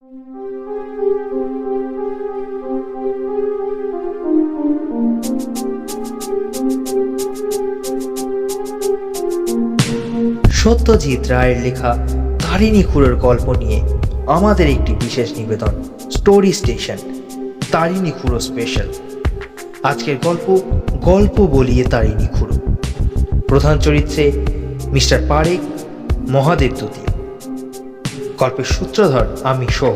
সত্যজিৎ রায়ের লেখা তারিণী খুড়োর গল্প নিয়ে আমাদের একটি বিশেষ নিবেদন, স্টোরি স্টেশন তারিণী খুড়ো স্পেশাল। আজকের গল্প, গল্প বলিয়ে তারিণী খুড়ো। প্রধান চরিত্রে মিস্টার পারেখ, মহাদেব দূতি। গল্পের সূত্রধর আমি সহ।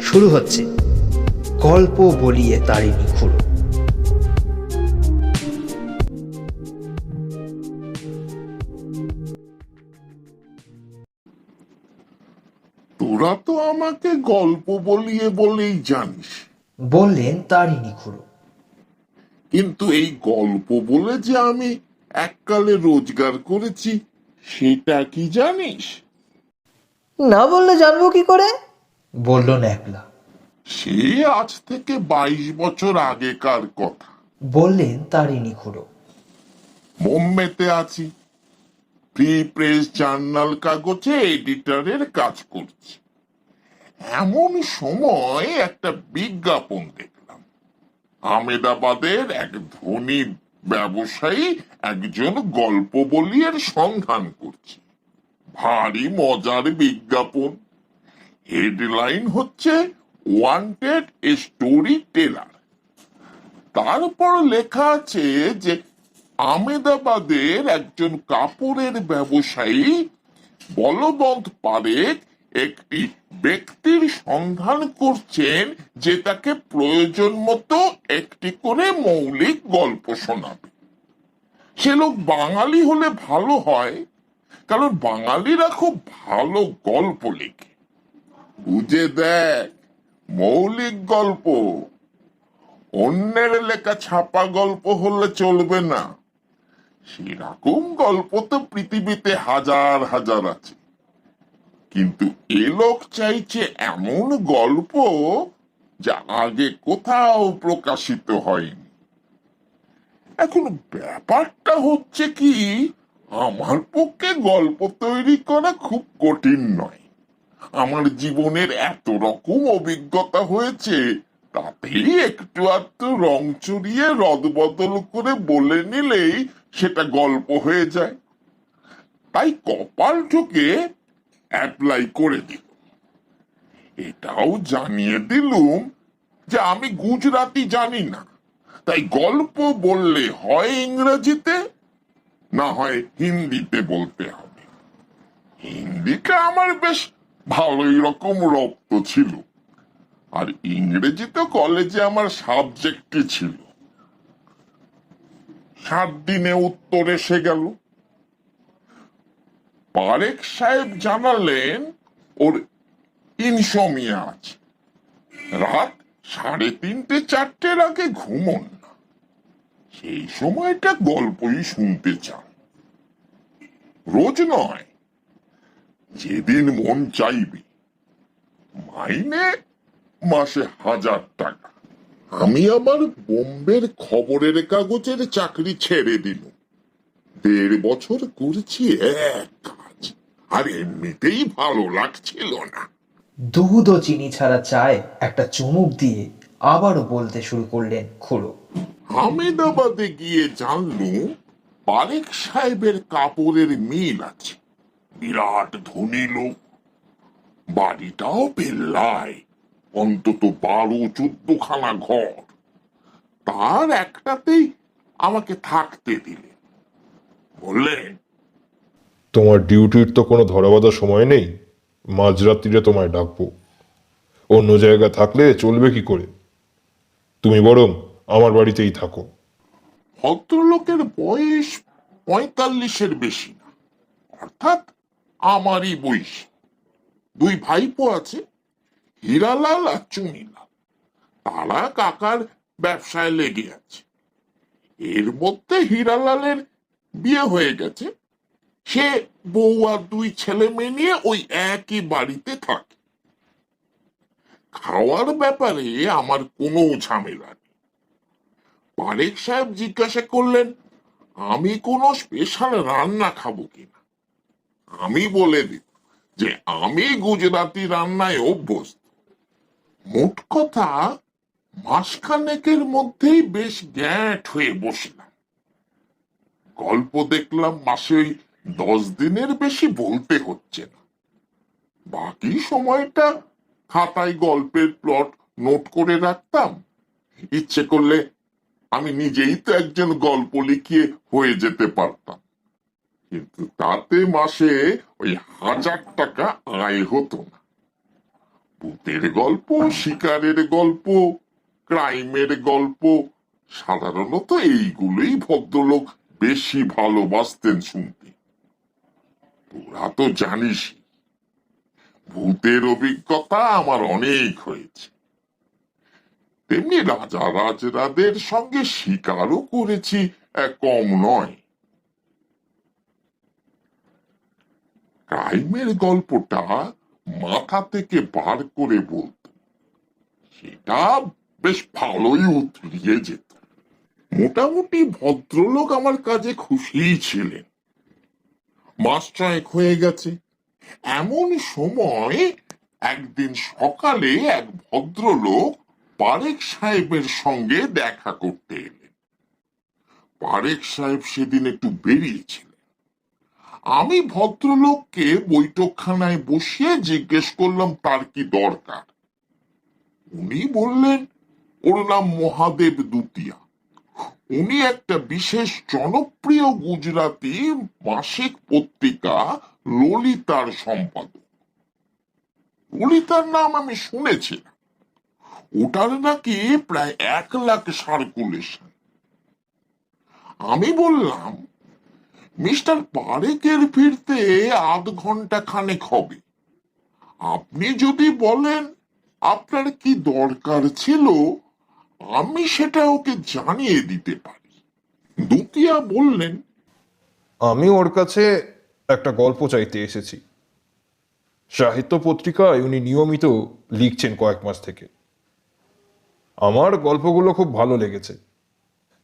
শুরু হচ্ছে গল্প বলিয়ে তারিণী খুড়ো। তোরা তো আমাকে গল্প বলিয়ে বলেই জানিস, বললেন তারিণী খুড়ো। কিন্তু এই গল্প বলে যে আমি এককালে রোজগার করেছি সেটা কি জানিস? না বললে জানবো কি করে, বলল ন্যাকলা। সে আজ থেকে 22 বছর আগেকার কথা। বললেন তারিণী খুড়ো। বোম্বেতে আছি, ফ্রি প্রেস জার্নাল কাগজে এডিটরের কাজ করছি। এমন সময় একটা বিজ্ঞাপন দেখলাম। আহমেদাবাদের এক ধনী ব্যবসায়ী একজন গল্প বলিয়ের সন্ধান করছে। ভারী মজার বিজ্ঞাপন। হেডলাইন হচ্ছে ওয়ান্টেড এ স্টোরি টেলার। তারপর লেখা আছে যে আহমেদাবাদের একজন কাপড়ের ব্যবসায়ী বলবন্ত পারেখ একটি ব্যক্তির সন্ধান করছেন যে তাকে প্রয়োজন মতো একটি করে মৌলিক গল্প শোনাবে। সে লোক বাঙালি হলে ভালো হয়, কারণ বাঙালিরা খুব ভালো গল্প লেখে। বুঝে দেখ, মৌলিক গল্প। অন্যের লেখা ছাপা গল্প হলে চলবে না। সেরকম গল্প তো পৃথিবীতে হাজার হাজার আছে, কিন্তু এ লোক চাইছে এমন গল্প যা আগে কোথাও প্রকাশিত হয়নি। এখন ব্যাপারটা হচ্ছে কি, আমার পক্ষে গল্প তৈরি করা খুব কঠিন নয়। আমার জীবনের এত রকম অভিজ্ঞতা হয়েছে, তাতেই একটু আধটু রং চড়িয়ে রদবদল করে বলে নিলেই সেটা গল্প হয়ে যায়। তাই কপাল ঠুকে অ্যাপ্লাই করে দিল। এটাও জানিয়ে দিলুম যে আমি গুজরাটি জানি না, তাই গল্প বললে হয় ইংরেজিতে, না হয় হিন্দিতে বলতে হবে। হিন্দিটা আমার বেশ ভালোই রকম রপ্ত ছিল, আর ইংরেজি তো কলেজে আমার সাবজেক্টই ছিল। 7 দিনে উত্তর এসে গেল। পারেখ সাহেব জানালেন ওর ইনসোমিয়া আছে, রাত 3:30 4টের আগে ঘুমন না। সেই সময়টা গল্পই শুনতে চান। রোজ নয়, যেদিন মন চাইবে। মাইনে মাসে 1000 টাকা। আমি আমার বোম্বের খবরের কাগজের চাকরি ছেড়ে দিল। 1.5 বছর করেছি এক কাজ, আর এমনিতেই ভালো লাগছিল না। দুধ ও চিনি ছাড়া চায় একটা চুমুক দিয়ে আবারও বলতে শুরু করলেন খুড়ো। আহমেদাবাদে গিয়ে জানলুম পারেখ সাহেবের কাপড়ের মিল আছে। বিরাট ধনী লোক, বাড়িটাও বেল্লায়, অন্তত 12-14 খানা ঘর। তার একটাতেই আমাকে থাকতে দিলেন। বললেন, তোমার ডিউটির তো কোনো ধরাবাঁধা সময় নেই, মাঝরাত্রিরে তোমায় ডাকবো। অন্য জায়গায় থাকলে চলবে কি করে? তুমি বরং আমার বাড়িতেই থাকো। ভদ্রলোকের বয়স 45-এর বেশি না, অর্থাৎ আমারই বয়স। 2 ভাইপো আছে, হীরালাল আর চুনিলাল। তারা কাকার ব্যবসায় লেগে আছে। এর মধ্যে হীরালালের বিয়ে হয়ে গেছে। সে বউ আর 2 ছেলে মেয়ে নিয়ে ওই একই বাড়িতে থাকে। খাওয়ার ব্যাপারে আমার কোনো ঝামেলা নেই। পারেখ সাহেব জিজ্ঞাসা করলেন আমি কোনো স্পেশাল রান্না খাবো কিনা। আমি বলে দিই যে আমি গুজরাটি রান্নায় অভ্যস্ত, মোট কথা মাসখানেকের মধ্যেই বেশ গ্যাঁট হয়ে বসলাম। গল্প দেখলাম মাসে ওই 10 দিনের বেশি বলতে হচ্ছে না। বাকি সময়টা খাতায় গল্পের প্লট নোট করে রাখতাম। ইচ্ছে করলে আমি নিজেই তো একজন গল্প লিখিয়ে হয়ে যেতে পারতাম, কিন্তু তাতে মাসে ওই 1000 টাকা আয় হতো না। ভূতের গল্প, শিকারের গল্প, ক্রাইমের গল্প, সাধারণত এইগুলোই ভদ্রলোক বেশি ভালোবাসতেন শুনতে। তোরা তো জানিস ভূতের অভিজ্ঞতা আমার অনেক হয়েছে। তেমনি রাজা রাজরাদের সঙ্গে শিকারও করেছি, কম নয়। ক্রাইমের গল্পটা মাথা থেকে বার করে বলতো, সেটা বেশ ভালোই উতরিয়ে যেত। মোটামুটি ভদ্রলোক আমার কাজে খুশিই ছিলেন। মাস 6 হয়ে গেছে, এমন সময় একদিন সকালে এক ভদ্রলোক পারেক সাহেবের সঙ্গে দেখা করতে এলেন। পারেক সাহেব সেদিন একটু বেরিয়েছিলেন। আমি ভদ্রলোককে বৈঠকখানায় বসিয়ে জিজ্ঞেস করলাম তার কি দরকার। উনি বললেন ওর নাম মহাদেব দুতিয়া। উনি একটা বিশেষ জনপ্রিয় গুজরাটি মাসিক পত্রিকা ললিতার সম্পাদক। ললিতার নাম আমি শুনেছি, ওটার নাকি প্রায় 1 লাখ সার্কুলেশন। আমি বললাম, মিস্টার পারেকের ফিরতে 1/2 ঘন্টা খানেক হবে। আপনি যদি বলেন আপনার কি দরকার ছিল, আমি সেটা ওকে জানিয়ে দিতে পারি। দুতিয়া বললেন, আমি ওর কাছে একটা গল্প চাইতে এসেছি। সাহিত্য পত্রিকায় উনি নিয়মিত লিখছেন কয়েক মাস থেকে। আমার গল্পগুলো খুব ভালো লেগেছে,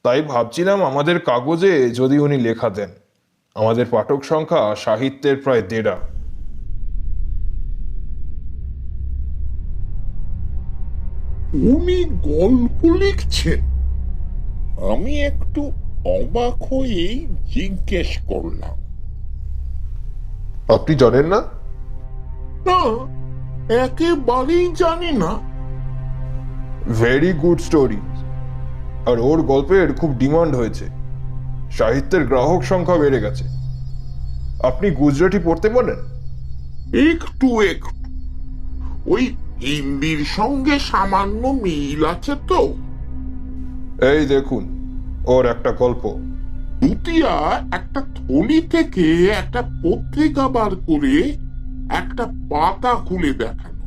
তাই ভাবছিলাম আমাদের কাগজে যদি উনি লেখা দেন। আমাদের পাঠক সংখ্যা সাহিত্যের প্রায় 1.5। উনি গল্প লিখছেন? আমি একটু অবাক হয়েই জিজ্ঞেস করলাম, আপনি জানেন না? না, একেবারেই জানি না। Very good story. আর ওর গল্পের খুব ডিমান্ড হয়েছে, সাহিত্যের গ্রাহক সংখ্যা বেড়ে গেছে। আপনি গুজরাটি পড়তে পারেন? একটু একটু, ওই হিন্দির সঙ্গে সামান্য মিল আছে তো। এই দেখুন ওর একটা গল্প। দুতিয়া একটা থলি থেকে একটা পত্রিকা বার করে একটা পাতা খুলে দেখালো।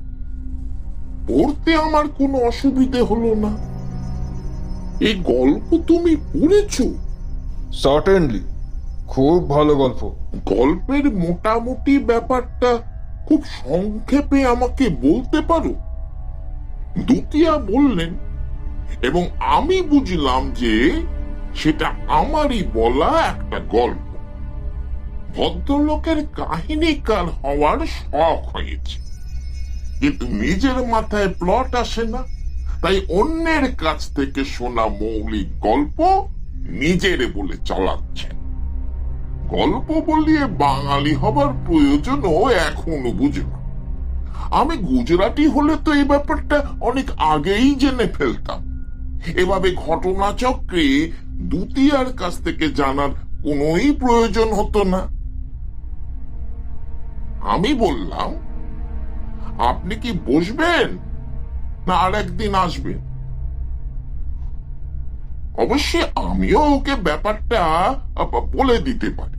পড়তে আমার কোনো অসুবিধে হলো না। এই গল্প তুমি পড়েছো? সার্টেনলি, খুব ভালো গল্প। গল্পের মোটামুটি ব্যাপারটা খুব সংক্ষেপে আমাকে বলতে পারো? দুতিয়া বললেন, এবং আমি বুঝলাম যে সেটা আমারই বলা একটা গল্প। ভদ্রলোকের কাহিনীকার হওয়ার শখ হয়েছে, কিন্তু নিজের মাথায় প্লট আসে না, তাই অন্যের কাছ থেকে শোনা মৌলিক গল্প নিজের বলে চালাচ্ছেন। গল্প বলিয়ে বাঙালি হবার প্রয়োজনও এখনো বুঝলাম। আমি গুজরাটি হলে তো এই ব্যাপারটা অনেক আগেই জেনে ফেলতাম। এভাবে ঘটনাচক্রে দুতিয়ার কাছ থেকে জানার কোনোই প্রয়োজন হতো না। আমি বললাম, আপনি কি বসবেন না আর একদিন আসবেন? অবশ্যই আমিও ওকে ব্যাপারটা বলে দিতে পারি।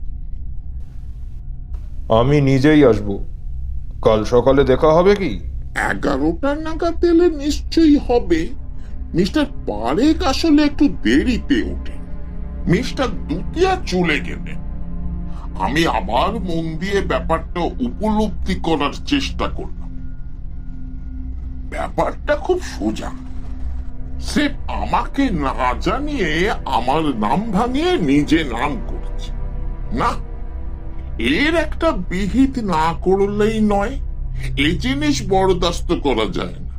আমি নিজেই আসব। কাল সকালে দেখা হবে কি? 11টা নাগাদ এলে নিশ্চয়ই হবে। মিস্টার পারেক আসলে একটু দেরিতে ওঠে। মিস্টার দুতিয়া চলে গেলেন। আমি আবার মন দিয়ে ব্যাপারটা উপলব্ধি করার চেষ্টা করলাম। ব্যাপারটা খুব সোজা। সে আমাকে না জানিয়ে আমার নাম ভাঙিয়ে নিজে নাম করছে। না, এর একটা বিহিত না করলেই নয়। এই জিনিস বরদাস্ত করা যায় না।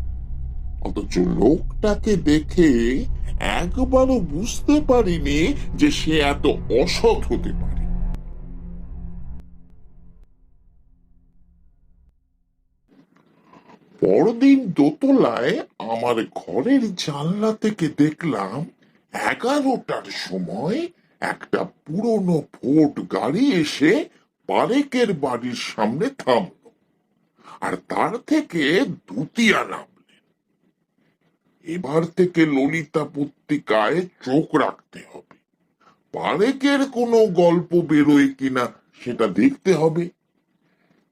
অথচ লোকটাকে দেখে একবারও বুঝতে পারিনি যে সে এত অসৎ হতে পারে। পরদিন দোতলায় আমার ঘরের জানলা থেকে দেখলাম 11টার সময় একটা পুরনো ফোর্ড গাড়ি এসে পারেকের বাড়ির সামনে থামল, আর তার থেকে দুতিয়া নামলেন। এবার থেকে ললিতা পত্রিকায় চোখ রাখতে হবে, পারেকের কোনো গল্প বেরোয় কিনা সেটা দেখতে হবে।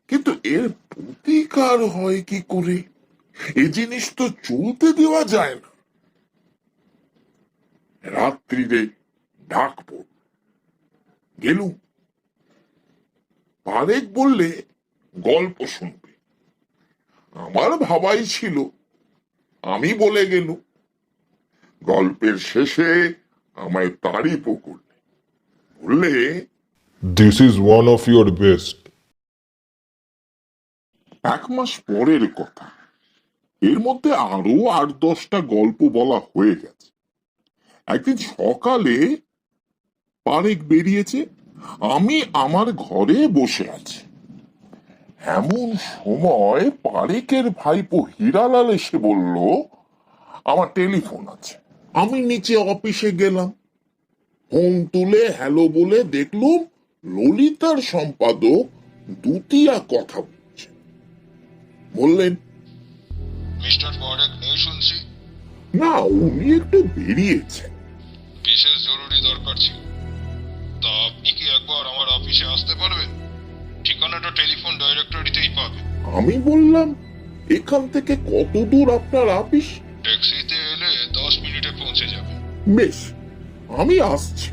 কিন্তু এর প্রতিকার হয় কি করে? এ জিনিস তো চলতে দেওয়া যায় না। রাত্রিরে ডাক পড়ল, গেলুম। পারেক বললে গল্প শুনবে। আমার ভাবাই ছিল, আমি বলে গেলুম। গল্পের শেষে আমায় তারিফ করলে, বললে, this is one of your best. 1 মাস পরের কথা। এর মধ্যে আরো 8-10টা গল্প বলা হয়ে গেছে। একদিন সকালে পারেক বেরিয়েছে, আমি আমার ঘরে বসে আছি। এমন সময় পারেকের ভাইপো হীরালাল এসে বলল, আমার টেলিফোন আছে। আমি নিচে অফিসে গেলাম, ফোন তুলে হ্যালো বলে দেখলুম ললিতার সম্পাদক দুতিয়া কথা বলছে। বললেন, মিস্টার পারেক নেই শুনছি। না, উনি একটু বেরিয়েছেন। বিশেষ জরুরি দরকার ছিল। তা আপনি কি একবার আমার অফিসে আসতে পারবেন? ঠিকানাটা টেলিফোন ডাইরেক্টরিতেই পাবেন। আমি বললাম, এখান থেকে কত দূর আপনার অফিস? ট্যাক্সিতে এলে 10 মিনিটে পৌঁছে যাবে। বেশ, আমি আসছি।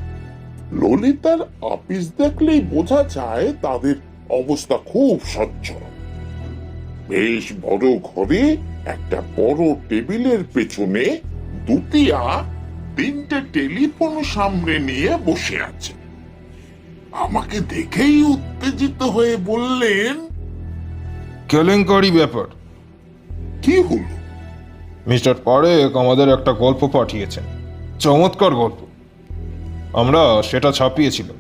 ললিতার অফিস দেখলেই বোঝা যায় তাদের অবস্থা খুব সচ্ছল। বেশ বড় ঘরে একটা বড় টেবিলের পেছনে দুতিয়া 3টে টেলিফোন সামনে নিয়ে বসে আছে। আমাকে দেখেই উত্তেজিত হয়ে বললেন, কেলেঙ্কারি ব্যাপার। কি হলো? মিস্টার পারেক আমাদের একটা গল্প পাঠিয়েছেন, চমৎকার গল্প। আমরা সেটা ছাপিয়েছিলাম।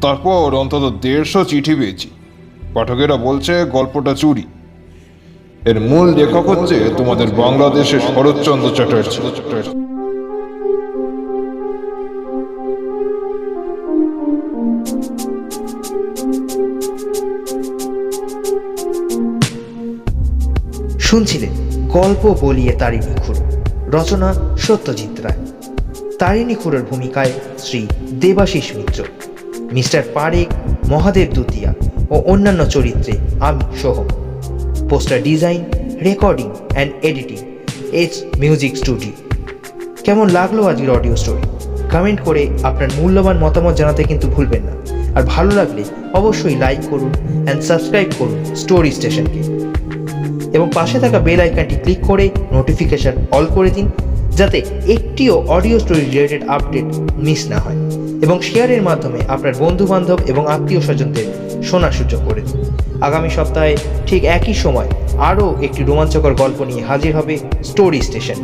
তারপর অন্তত 150 চিঠি পেয়েছি। পাঠকেরা বলছে গল্পটা চুরি। এর মূল লেখক হচ্ছে তোমাদের বাংলাদেশের শরৎচন্দ্র চ্যাটার্জি। শুনছিলেন গল্প বলিয়ে তারিণী খুড়ো, রচনা সত্যজিৎ রায়। তারিণী খুড়োর ভূমিকায় শ্রী দেবাশিস মিত্র, মিস্টার পারেক, মহাদেব দুতিয়া ও অন্যান্য চরিত্রে আমি Soham. Poster design, recording and editing S music studio. কেমন লাগলো আজকের অডিও স্টোরি? কমেন্ট করে আপনার মূল্যবান মতামত জানাতে কিন্তু ভুলবেন না। আর ভালো লাগলে অবশ্যই লাইক করুন অ্যান্ড সাবস্ক্রাইব করুন স্টোরি স্টেশনকে, এবং পাশে থাকা বেল আইকনটি ক্লিক করে নোটিফিকেশন অল করে দিন, যাতে একটিও audio story related update miss না হয়। এবং শেয়ারের মাধ্যমে আপনার বন্ধুবান্ধব এবং আত্মীয় স্বজনদের শোনার সুযোগ করে দিন। আগামী সপ্তাহে ঠিক একই সময় আরও একটি রোমাঞ্চকর গল্প নিয়ে হাজির হবে স্টোরি স্টেশন।